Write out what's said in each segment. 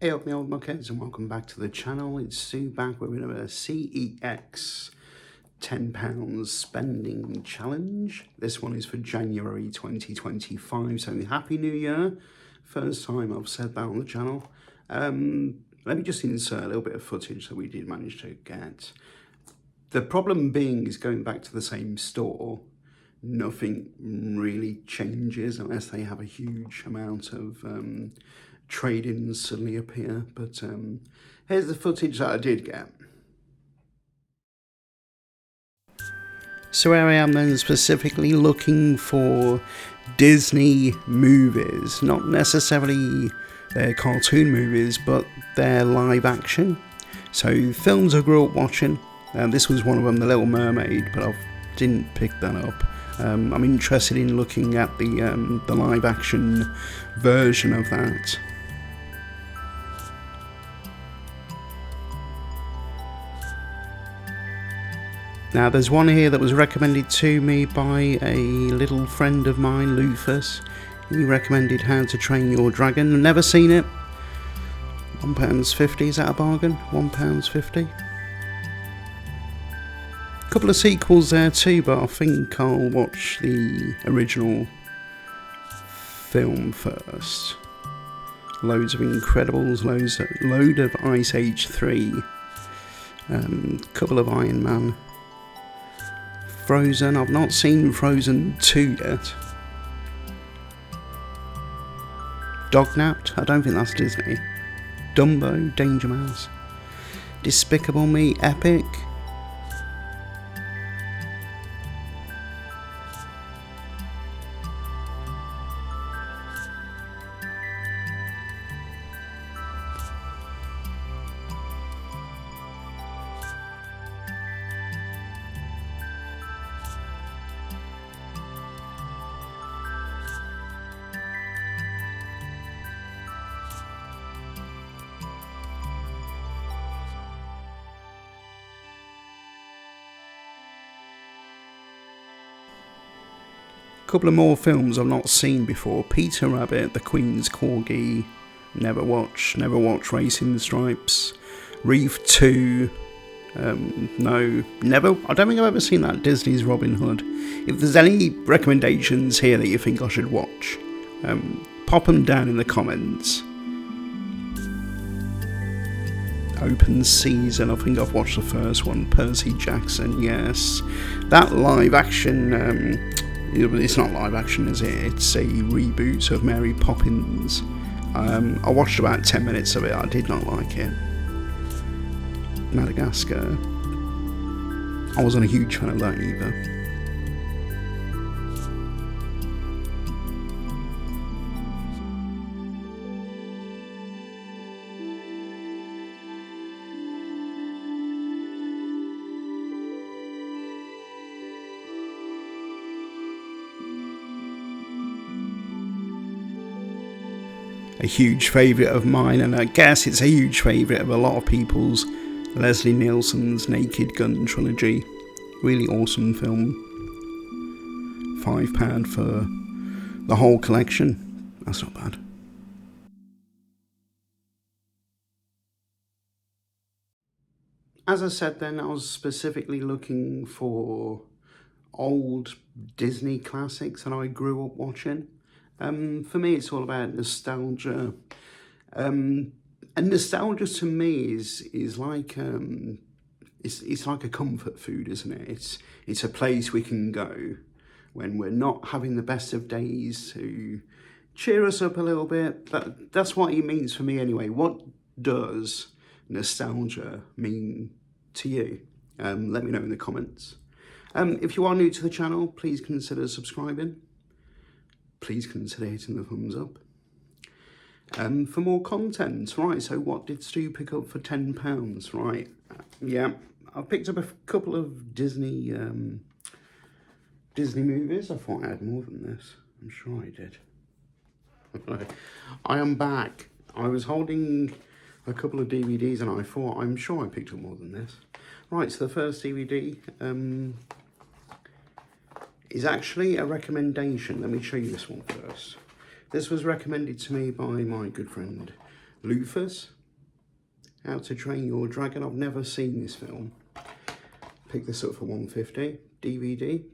Hey up my old muckheads and welcome back to the channel. It's Sue back with another CEX £10 spending challenge. This one is for January 2025, so Happy New Year. First time I've said that on the channel. Let me just insert a little bit of footage that we did manage to get. The problem being is going back to the same store, nothing really changes unless they have a huge amount of trade-ins suddenly appear. But here's the footage that I did get. So here I am then specifically looking for Disney movies, not necessarily their cartoon movies, but their live action. So films I grew up watching. This was one of them, The Little Mermaid, but I didn't pick that up. I'm interested in looking at the live action version of that. Now there's one here that was recommended to me by a little friend of mine, Lufus. He recommended How to Train Your Dragon. I've never seen it. £1.50, is that a bargain? £1.50. Couple of sequels there too, but I think I'll watch the original film first. Loads of Incredibles, load of Ice Age 3, couple of Iron Man. Frozen, I've not seen Frozen 2 yet. Dognapped, I don't think that's Disney. Dumbo, Danger Mouse. Despicable Me, Epic. Couple of more films I've not seen before. Peter Rabbit, The Queen's Corgi, never watched Racing the Stripes. Reef 2, no, never. I don't think I've ever seen that. Disney's Robin Hood. If there's any recommendations here that you think I should watch, pop them down in the comments. Open Season, I think I've watched the first one. Percy Jackson, yes. That live action, it's not live action, is it? It's a reboot of Mary Poppins. I watched about 10 minutes of it. I did not like it. Madagascar. I wasn't a huge fan of that either. A huge favourite of mine, and I guess it's a huge favourite of a lot of people's, Leslie Nielsen's Naked Gun trilogy. Really awesome film. £5 for the whole collection. That's not bad. As I said then, I was specifically looking for old Disney classics that I grew up watching. For me, it's all about nostalgia. And nostalgia to me is like it's like a comfort food, isn't it? It's a place we can go when we're not having the best of days to cheer us up a little bit. That's what it means for me anyway. What does nostalgia mean to you? Let me know in the comments. If you are new to the channel, please consider subscribing. Please consider hitting the thumbs up. For more content, right, so what did Stu pick up for £10? Right, yeah, I picked up a couple of Disney movies. I thought I had more than this. I'm sure I did. I am back. I was holding a couple of DVDs and I thought, I'm sure I picked up more than this. Right, so the first DVD is actually a recommendation. Let me show you this one first. This was recommended to me by my good friend Lufus, How to Train Your Dragon. I've never seen this film. Picked this up for $1.50, DVD.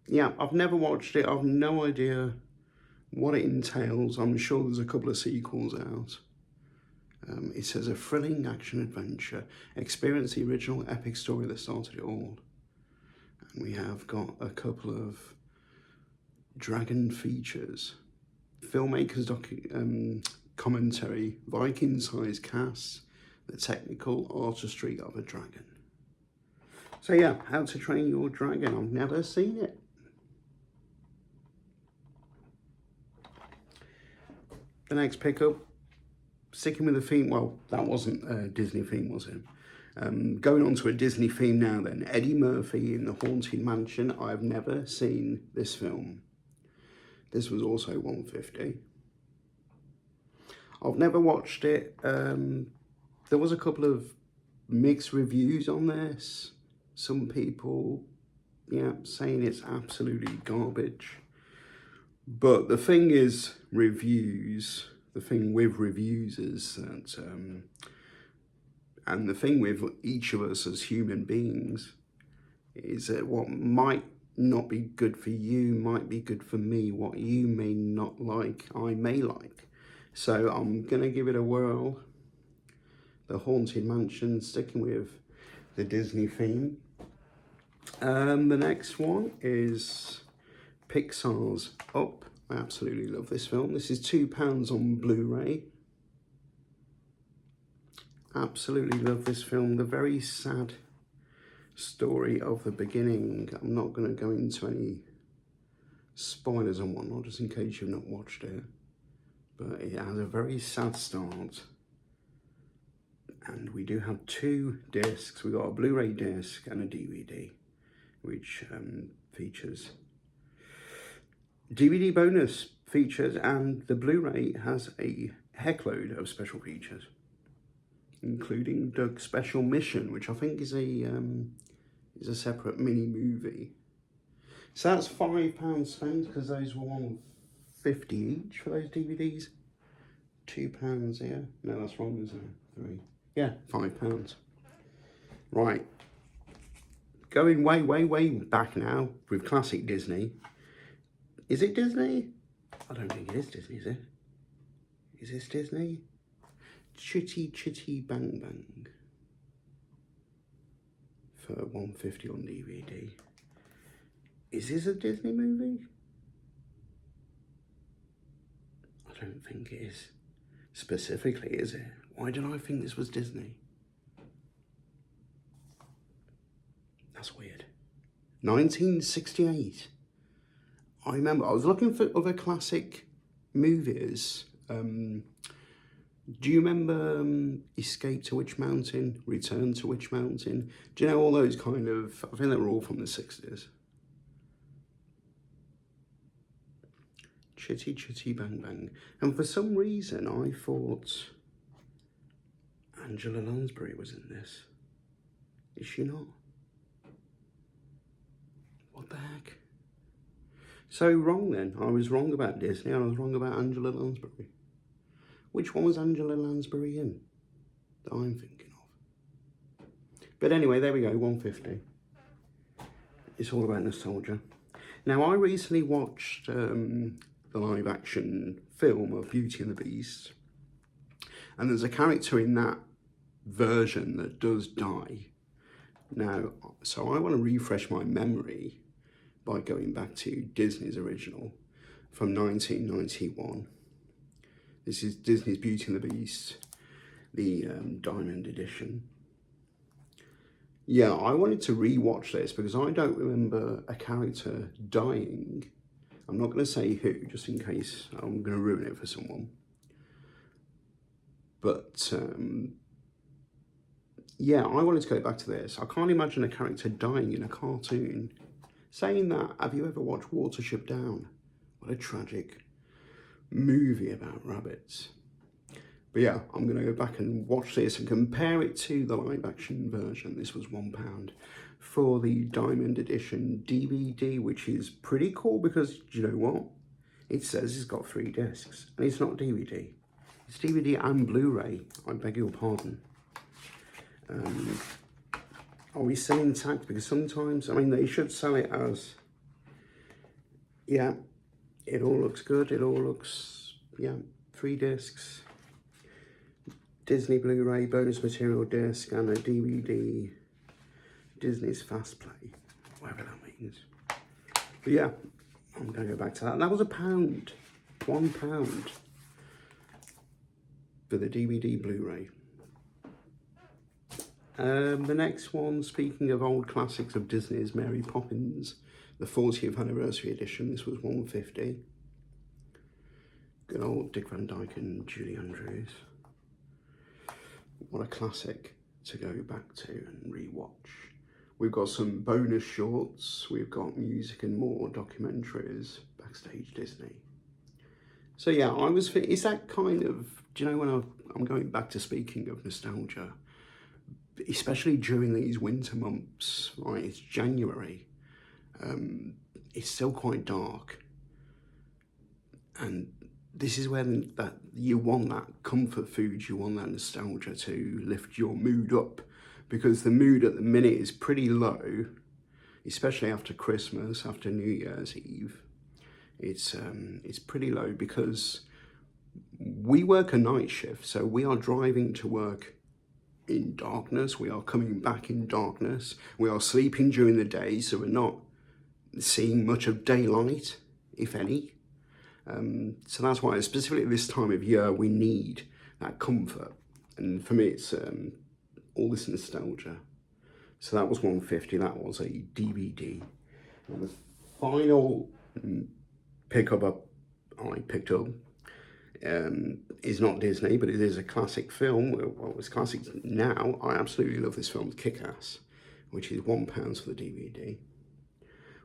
Yeah, I've never watched it. I've no idea what it entails. I'm sure there's a couple of sequels out. It says a thrilling action adventure. Experience the original epic story that started it all. And we have got a couple of dragon features. Filmmakers commentary, Viking-sized casts, the technical artistry of a dragon. So yeah, How to Train Your Dragon. I've never seen it. The next pickup, sticking with the theme, well, that wasn't a Disney theme, was it? Going on to a Disney theme now then, Eddie Murphy in the Haunted Mansion. I've never seen this film. This was also $1.50. I've never watched it. There was a couple of mixed reviews on this. Some people, yeah, saying it's absolutely garbage. But the thing is, the thing with reviews is that, and the thing with each of us as human beings, is that what might not be good for you might be good for me. What you may not like, I may like. So I'm going to give it a whirl. The Haunted Mansion, sticking with the Disney theme. The next one is Pixar's Up. I absolutely love this film. This is £2 on Blu-ray. Absolutely love this film. The very sad story of the beginning. I'm not going to go into any spoilers and whatnot, just in case you've not watched it. But it has a very sad start. And we do have 2 discs. We've got a Blu-ray disc and a DVD, which features DVD bonus features, and the Blu-ray has a heckload of special features, including Doug's Special Mission, which I think is a separate mini movie. So that's £5 spent, because those were $1.50 each for those DVDs. £2 here. No, that's wrong, isn't it? 3. Yeah, £5. Right. Going way, way, way back now with classic Disney. Is it Disney? I don't think it is Disney, is it? Is this Disney? Chitty Chitty Bang Bang. For $1.50 on DVD. Is this a Disney movie? I don't think it is. Specifically, is it? Why did I think this was Disney? That's weird. 1968. I remember, I was looking for other classic movies. Do you remember Escape to Witch Mountain? Return to Witch Mountain? Do you know all those kind of, I think they were all from the 60s. Chitty Chitty Bang Bang. And for some reason, I thought Angela Lansbury was in this. Is she not? What the heck? So wrong then. I was wrong about Disney. I was wrong about Angela Lansbury. Which one was Angela Lansbury in that I'm thinking of? But anyway, there we go, $1.50. It's all about nostalgia. Now, I recently watched the live action film of Beauty and the Beast. And there's a character in that version that does die. Now, so I want to refresh my memory by going back to Disney's original from 1991. This is Disney's Beauty and the Beast, the Diamond Edition. Yeah, I wanted to re-watch this because I don't remember a character dying. I'm not going to say who, just in case I'm going to ruin it for someone. But yeah, I wanted to go back to this. I can't imagine a character dying in a cartoon. Saying that, have you ever watched Watership Down? What a tragic movie about rabbits. But yeah, I'm going to go back and watch this and compare it to the live action version. This was £1 for the Diamond Edition DVD, which is pretty cool because, do you know what? it says it's got 3 discs, and it's not DVD. It's DVD and Blu-ray, I beg your pardon. Are we still intact? Because sometimes, I mean, they should sell it as, yeah, it all looks good, it all looks, yeah, 3 discs, Disney Blu-ray, bonus material disc, and a DVD, Disney's Fast Play, whatever that means. But yeah, I'm going to go back to that. That was £1, £1 for the DVD Blu-ray. The next one, speaking of old classics of Disney, is Mary Poppins, the 40th anniversary edition. This was £1.50. Good old Dick Van Dyke and Julie Andrews. What a classic to go back to and re-watch. We've got some bonus shorts, we've got music and more, documentaries, Backstage Disney. So yeah, it's that kind of, do you know, when I'm going back to speaking of nostalgia, especially during these winter months, right, it's January, it's still quite dark, and this is when that you want that comfort food, you want that nostalgia to lift your mood up, because the mood at the minute is pretty low, especially after Christmas, after New Year's Eve. It's pretty low because we work a night shift, so we are driving to work in darkness, we are coming back in darkness, we are sleeping during the day, so we're not seeing much of daylight, if any. So that's why, specifically at this time of year, we need that comfort. And for me, it's all this nostalgia. So that was £1.50, that was a DVD. And the final pickup I picked up is not Disney, but it is a classic film. Well, it's classic now. I absolutely love this film, Kick-Ass, which is £1 for the DVD.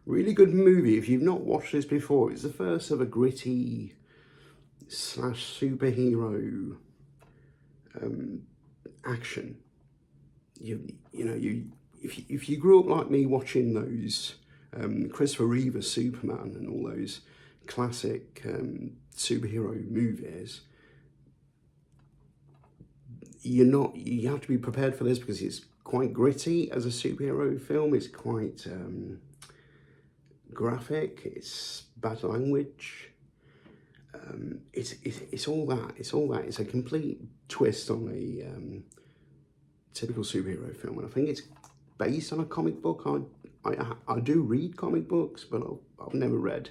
Really good movie. If you've not watched this before, it's the first of a gritty / superhero action. If you grew up like me watching those Christopher Reeve's Superman and all those classic superhero movies, you have to be prepared for this, because it's quite gritty as a superhero film. It's quite graphic, it's bad language, it's all that, it's a complete twist on a typical superhero film, and I think it's based on a comic book. I do read comic books, but I've never read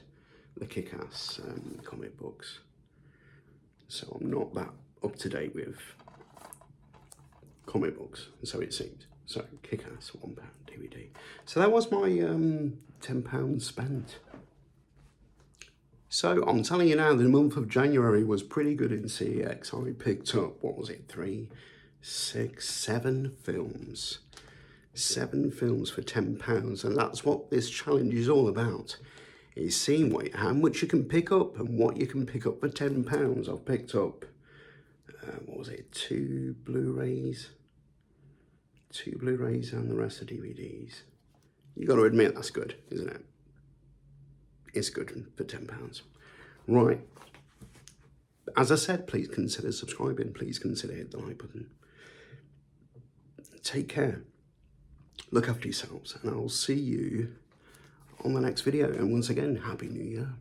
the Kick-Ass comic books, so I'm not that up to date with comic books, so it seems. So Kick-Ass, £1 DVD. So that was my £10 spent. So I'm telling you now, the month of January was pretty good in CEX. I picked up, what was it, 3, 6, 7 films. 7 films for £10, and that's what this challenge is all about. Is seeing how much you can pick up and what you can pick up for £10. I've picked up, what was it, 2 Blu-rays and the rest are DVDs. You got to admit that's good, isn't it? It's good for £10. Right. As I said, please consider subscribing. Please consider hit the like button. Take care. Look after yourselves, and I'll see you on the next video. And once again, Happy New Year.